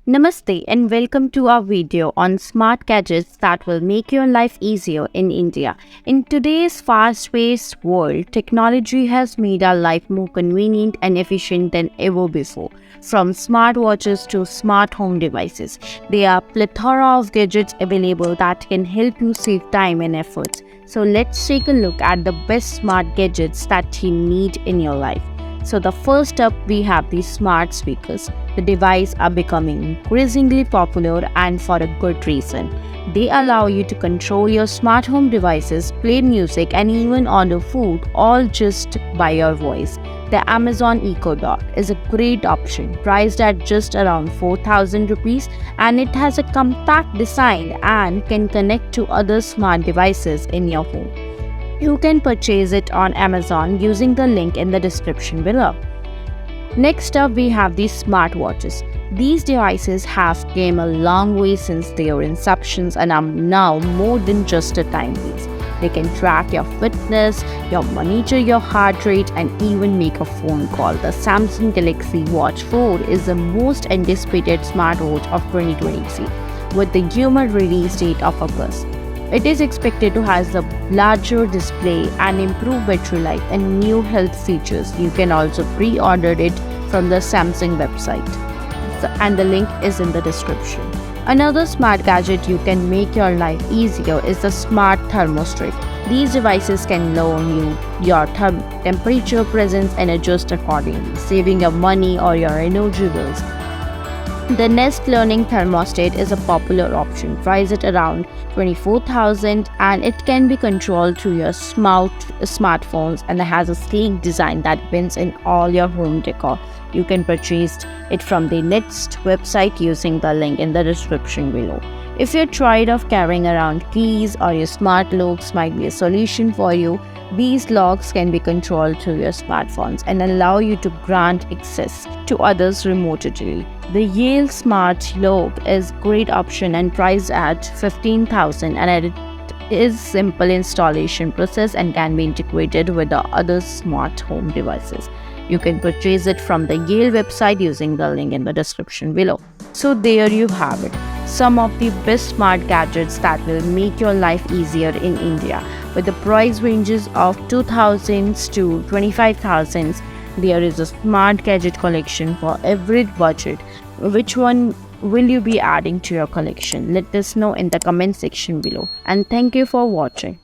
Namaste and welcome to our video on smart gadgets that will make your life easier in India. In today's fast-paced world, technology has made our life more convenient and efficient than ever before. From smartwatches to smart home devices, there are a plethora of gadgets available that can help you save time and effort. So let's take a look at the best smart gadgets that you need in your life. So the first up we have the smart speakers. The devices are becoming increasingly popular and for a good reason. They allow you to control your smart home devices, play music and even order food all just by your voice. The Amazon Echo Dot is a great option, priced at just around 4,000 rupees, and it has a compact design and can connect to other smart devices in your home. You can purchase it on Amazon using the link in the description below. Next up we have the smartwatches. These devices have come a long way since their inceptions and are now more than just a timepiece. They can track your fitness, monitor your heart rate and even make a phone call. The Samsung Galaxy Watch 4 is the most anticipated smartwatch of 2023 with the human release date of August. It is expected to have a larger display and improved battery life and new health features. You can also pre-order it from the Samsung website, and the link is in the description. Another smart gadget you can make your life easier is the smart thermostat. These devices can lower your temperature presence and adjust accordingly, saving your money or your energy bills. The Nest Learning Thermostat is a popular option, priced at around 24,000, and it can be controlled through your smartphones and has a sleek design that blends in all your home decor. You can purchase it from the Nest website using the link in the description below. If you're tired of carrying around keys or your smart locks might be a solution for you, these locks can be controlled through your smartphones and allow you to grant access to others remotely. The Yale Smart Lock is a great option and priced at 15,000, and it is simple installation process and can be integrated with the other smart home devices. You can purchase it from the Yale website using the link in the description below. So there you have it, some of the best smart gadgets that will make your life easier in India. With the price ranges of 2,000 to 25,000, there is a smart gadget collection for every budget. Which one will you be adding to your collection? Let us know in the comment section below. And thank you for watching.